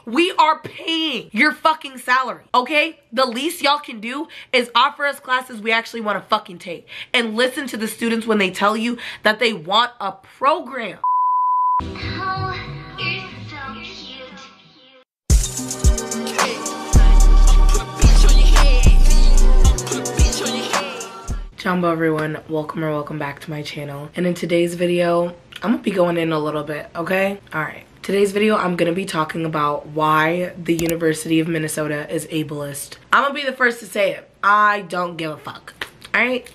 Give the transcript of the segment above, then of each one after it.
We are paying your fucking salary, okay? The least y'all can do is offer us classes we actually want to fucking take. And listen to the students when they tell you that they want a program. Oh, you're so cute. Jumbo everyone, welcome back to my channel. And in today's video, I'm gonna be going in a little bit, okay? Alright. Today's video, I'm gonna be talking about why the University of Minnesota is ableist. I'm gonna be the first to say it. I don't give a fuck. Alright?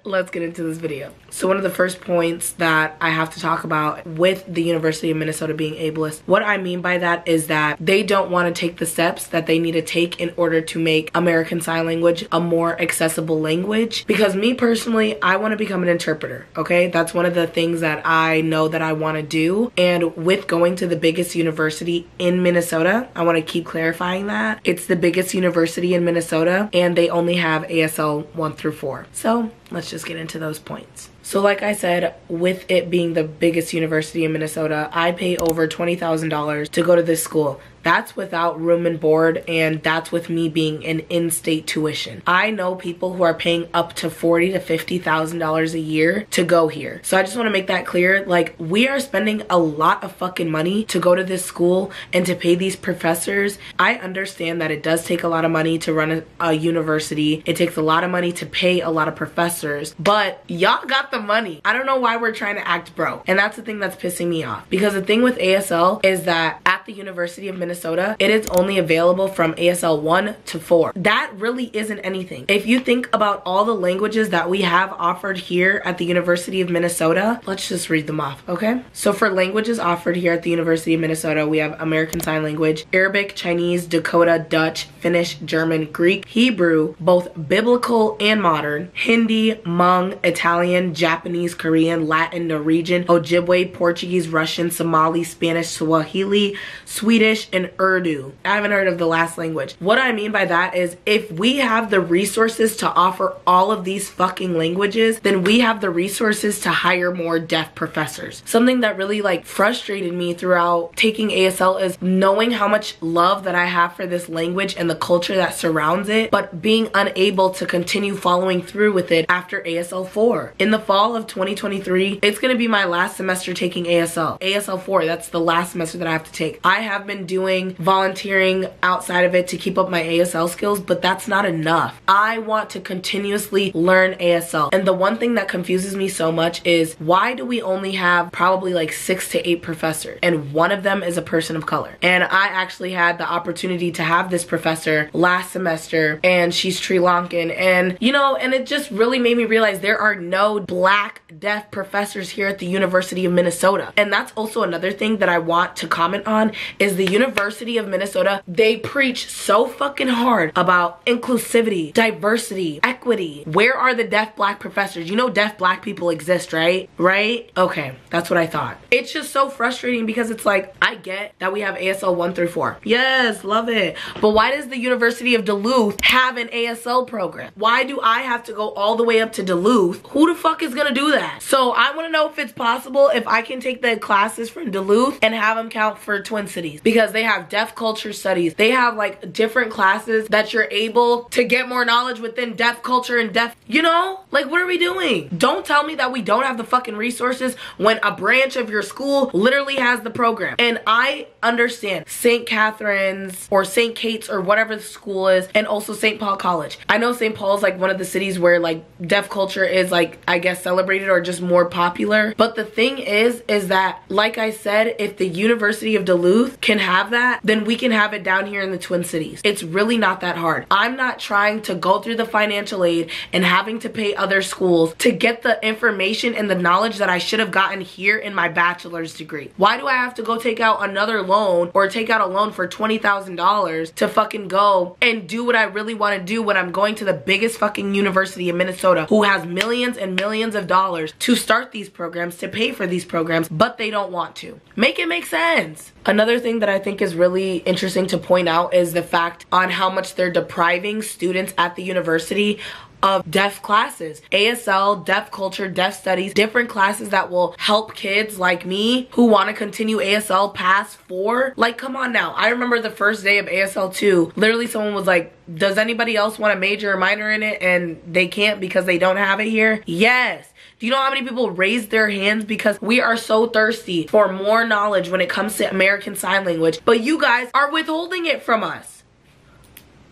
Let's get into this video. So one of the first points that I have to talk about with the University of Minnesota being ableist, what I mean by that is that they don't want to take the steps that they need to take in order to make American Sign Language a more accessible language. Because me personally, I want to become an interpreter, okay? That's one of the things that I know that I want to do. And with going to the biggest university in Minnesota, I want to keep clarifying that. It's the biggest university in Minnesota and they only have ASL 1 through 4. So let's just get into those points. So like I said, with it being the biggest university in Minnesota, I pay over $20,000 to go to this school. That's without room and board, and that's with me being an in-state tuition. I know people who are paying up to $40,000 to $50,000 a year to go here. So I just want to make that clear. Like, we are spending a lot of fucking money to go to this school and to pay these professors. I understand that it does take a lot of money to run a university. It takes a lot of money to pay a lot of professors, but y'all got the money. I don't know why we're trying to act broke. And that's the thing that's pissing me off. Because the thing with ASL is that at the University of Minnesota, it is only available from ASL 1 to 4. That really isn't anything. If you think about all the languages that we have offered here at the University of Minnesota, let's just read them off, okay? So for languages offered here at the University of Minnesota, we have American Sign Language, Arabic, Chinese, Dakota, Dutch, Finnish, German, Greek, Hebrew, both biblical and modern, Hindi, Hmong, Italian, Japanese, Korean, Latin, Norwegian, Ojibwe, Portuguese, Russian, Somali, Spanish, Swahili, Swedish, and Urdu. I haven't heard of the last language. What I mean by that is if we have the resources to offer all of these fucking languages, then we have the resources to hire more deaf professors. Something that really like frustrated me throughout taking ASL is knowing how much love that I have for this language and the culture that surrounds it, but being unable to continue following through with it after ASL 4. In the fall of 2023, it's gonna be my last semester taking ASL. ASL 4, that's the last semester that I have to take. I have been doing volunteering outside of it to keep up my ASL skills, but that's not enough. I want to continuously learn ASL. And the one thing that confuses me so much is why do we only have probably like 6 to 8 professors and one of them is a person of color? And I actually had the opportunity to have this professor last semester and she's Sri Lankan, and you know, and it just really made me realize there are no black deaf professors here at the University of Minnesota. And that's also another thing that I want to comment on is the University of Minnesota, they preach so fucking hard about inclusivity, diversity, equity. Where are the deaf black professors? You know deaf black people exist, right? Right? Okay, that's what I thought. It's just so frustrating because it's like, I get that we have ASL 1 through 4. Yes, love it. But why does the University of Duluth have an ASL program? Why do I have to go all the way up to Duluth? Who the fuck is gonna do that? So I wanna know if it's possible if I can take the classes from Duluth and have them count for Twin Cities, because they have deaf culture studies. They have like different classes that you're able to get more knowledge within deaf culture and deaf, you know? Like, what are we doing? Don't tell me that we don't have the fucking resources when a branch of your school literally has the program. And I understand St. Catherine's or St. Kate's or whatever the school is, and also St. Paul College. I know St. Paul's like one of the cities where like deaf culture is like, I guess, celebrated or just more popular. But the thing is that, like I said, if the University of Duluth can have that, then we can have it down here in the Twin Cities. It's really not that hard. I'm not trying to go through the financial aid and having to pay other schools to get the information and the knowledge that I should have gotten here in my bachelor's degree. Why do I have to go take out another loan or take out a loan for $20,000 to fucking go and do what I really want to do when I'm going to the biggest fucking university in Minnesota who has millions and millions of dollars to start these programs, to pay for these programs, but they don't want to? Make it make sense. Another thing that I think is really interesting to point out is the fact on how much they're depriving students at the university of deaf classes. ASL, deaf culture, deaf studies, different classes that will help kids like me who want to continue ASL past 4. Like, come on now. I remember the first day of ASL 2, literally someone was like, does anybody else want a major or minor in it? And they can't because they don't have it here. Yes. Do you know how many people raised their hands because we are so thirsty for more knowledge when it comes to American Sign Language, but you guys are withholding it from us?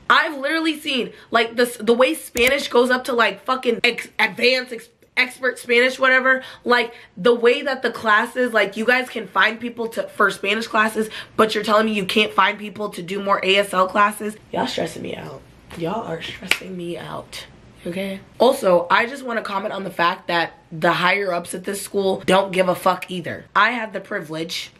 I've literally seen like the way Spanish goes up to like fucking advanced expert Spanish, whatever, like the way that the classes, like you guys can find people for Spanish classes, but you're telling me you can't find people to do more ASL classes. Y'all stressing me out. Y'all are stressing me out. Okay. Also, I just want to comment on the fact that the higher ups at this school don't give a fuck either. I had the privilege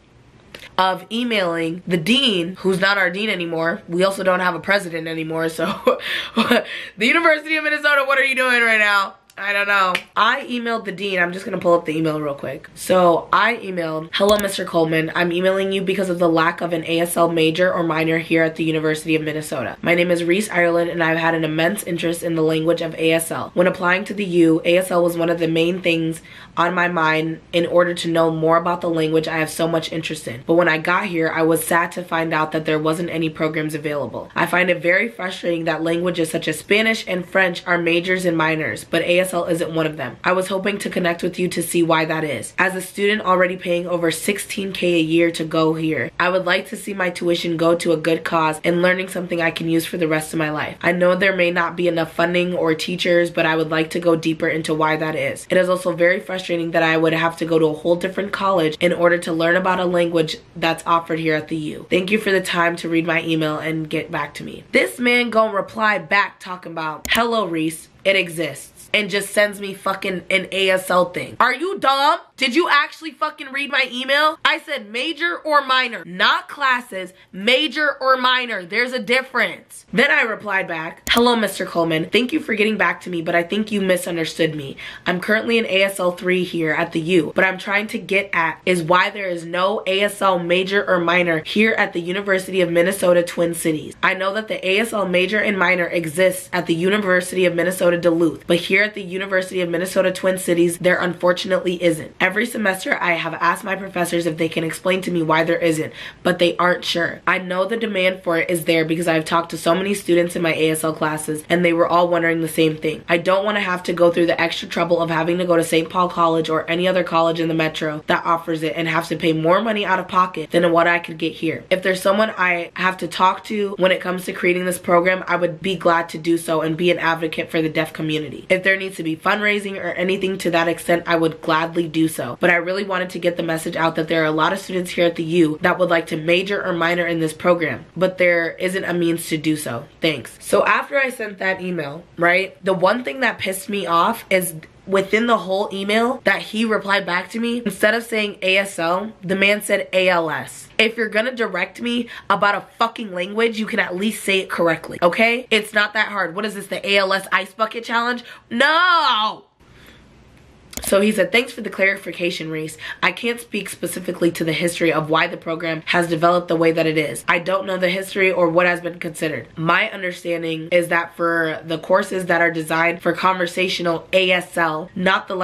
of emailing the dean, who's not our dean anymore. We also don't have a president anymore, so the University of Minnesota, what are you doing right now? I don't know. I emailed the dean. I'm just gonna pull up the email real quick. So I emailed, hello Mr. Coleman, I'm emailing you because of the lack of an ASL major or minor here at the University of Minnesota. My name is Reese, Ireland, and I've had an immense interest in the language of ASL. When applying to the U, ASL was one of the main things on my mind in order to know more about the language I have so much interest in. But when I got here, I was sad to find out that there wasn't any programs available. I find it very frustrating that languages such as Spanish and French are majors and minors, but ASL isn't one of them. I was hoping to connect with you to see why that is. As a student already paying over $16K a year to go here, I would like to see my tuition go to a good cause and learning something I can use for the rest of my life. I know there may not be enough funding or teachers, but I would like to go deeper into why that is. It is also very frustrating that I would have to go to a whole different college in order to learn about a language that's offered here at the U. Thank you for the time to read my email and get back to me. This man gonna reply back talking about, hello Reese, it exists. And just sends me fucking an ASL thing. Are you dumb? Did you actually fucking read my email? I said major or minor, not classes, major or minor. There's a difference. Then I replied back, hello Mr. Coleman, thank you for getting back to me, but I think you misunderstood me. I'm currently in ASL 3 here at the U. What I'm trying to get at is why there is no ASL major or minor here at the University of Minnesota Twin Cities. I know that the ASL major and minor exists at the University of Minnesota Duluth, but here at the University of Minnesota Twin Cities, there unfortunately isn't. Every semester I have asked my professors if they can explain to me why there isn't, but they aren't sure. I know the demand for it is there because I've talked to so many students in my ASL classes and they were all wondering the same thing. I don't want to have to go through the extra trouble of having to go to St. Paul College or any other college in the metro that offers it and have to pay more money out of pocket than what I could get here. If there's someone I have to talk to when it comes to creating this program, I would be glad to do so and be an advocate for the deaf community. If there needs to be fundraising or anything to that extent, I would gladly do so. But I really wanted to get the message out that there are a lot of students here at the U that would like to major or minor in this program, but there isn't a means to do so. Thanks. So after I sent that email, right, the one thing that pissed me off is within the whole email that he replied back to me, instead of saying ASL, the man said ALS. If you're gonna direct me about a fucking language, you can at least say it correctly, okay? It's not that hard. What is this, the ALS Ice Bucket Challenge? No! So he said, thanks for the clarification, Reese. I can't speak specifically to the history of why the program has developed the way that it is. I don't know the history or what has been considered. My understanding is that for the courses that are designed for conversational ASL, not the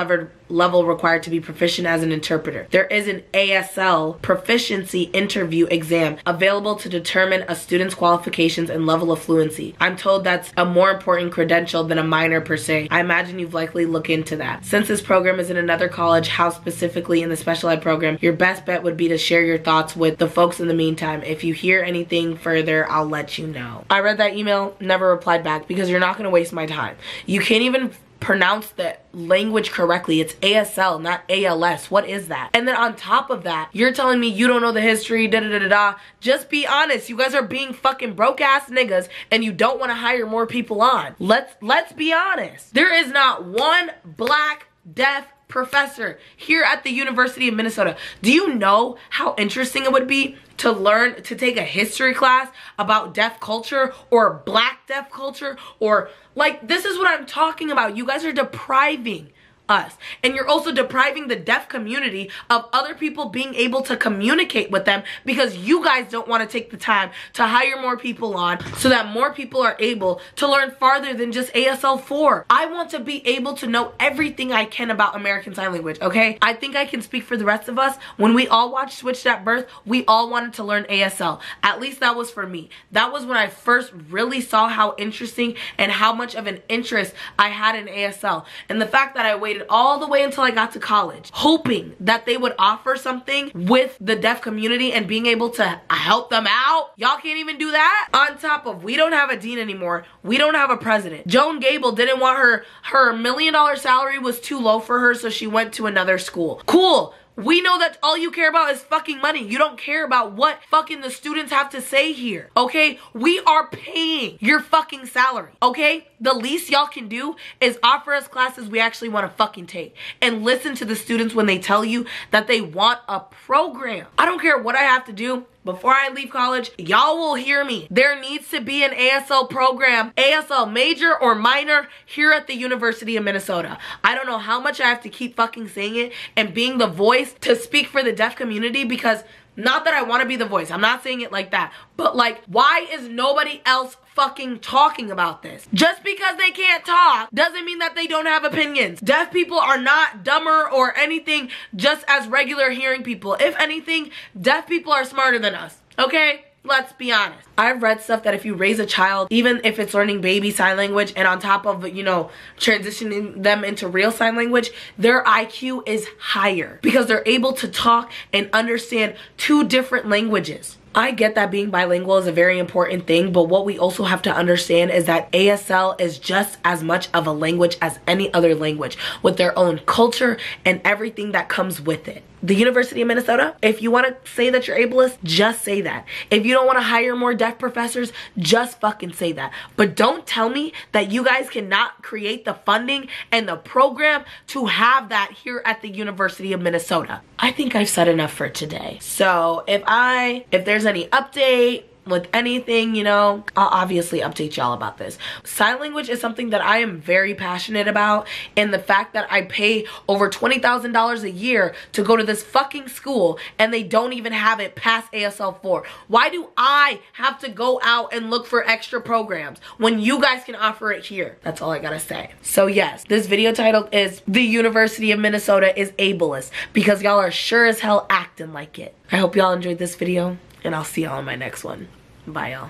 level required to be proficient as an interpreter, there is an ASL proficiency interview exam available to determine a student's qualifications and level of fluency. I'm told that's a more important credential than a minor per se. I imagine you've likely looked into that. Since this program is in another college, housed specifically in the special ed program, your best bet would be to share your thoughts with the folks in the meantime. If you hear anything further, I'll let you know. I read that email, never replied back because you're not gonna waste my time. You can't even pronounce the language correctly. It's ASL, not ALS. What is that? And then on top of that, you're telling me you don't know the history, da da da da da. Just be honest. You guys are being fucking broke ass niggas and you don't want to hire more people on. Let's be honest. There is not one black deaf professor here at the University of Minnesota. Do you know how interesting it would be to learn, to take a history class about deaf culture or black deaf culture, or like, this is what I'm talking about. You guys are depriving us. And you're also depriving the deaf community of other people being able to communicate with them because you guys don't want to take the time to hire more people on so that more people are able to learn farther than just ASL 4. I want to be able to know everything I can about American Sign Language, okay? I think I can speak for the rest of us. When we all watched Switched at Birth, we all wanted to learn ASL. At least that was for me. That was when I first really saw how interesting and how much of an interest I had in ASL. And the fact that I waited all the way until I got to college, hoping that they would offer something with the deaf community and being able to help them out. Y'all can't even do that. On top of, we don't have a dean anymore. We don't have a president. Joan Gable didn't want her $1 million salary was too low for her, so she went to another school. Cool. We know that all you care about is fucking money. You don't care about what fucking the students have to say here, okay? We are paying your fucking salary, okay? The least y'all can do is offer us classes we actually want to fucking take and listen to the students when they tell you that they want a program. I don't care what I have to do. Before I leave college, y'all will hear me. There needs to be an ASL program, ASL major or minor, here at the University of Minnesota. I don't know how much I have to keep fucking saying it and being the voice to speak for the deaf community, because not that I want to be the voice, I'm not saying it like that, but like, why is nobody else fucking talking about this? Just because they can't talk doesn't mean that they don't have opinions. Deaf people are not dumber or anything, just as regular hearing people. If anything, deaf people are smarter than us, okay? Let's be honest. I've read stuff that if you raise a child, even if it's learning baby sign language and on top of, you know, transitioning them into real sign language, their IQ is higher because they're able to talk and understand 2 different languages. I get that being bilingual is a very important thing, but what we also have to understand is that ASL is just as much of a language as any other language, with their own culture and everything that comes with it. The University of Minnesota, if you want to say that you're ableist, just say that. If you don't want to hire more deaf professors, just fucking say that. But don't tell me that you guys cannot create the funding and the program to have that here at the University of Minnesota. I think I've said enough for today. So if there's any update with anything, you know, I'll obviously update y'all about this. Sign language is something that I am very passionate about, and the fact that I pay over $20,000 a year to go to this fucking school and they don't even have it past ASL 4. Why do I have to go out and look for extra programs when you guys can offer it here? That's all I gotta say. So yes, this video title is The University of Minnesota is Ableist, because y'all are sure as hell acting like it. I hope y'all enjoyed this video, and I'll see y'all in my next one. Bye, y'all.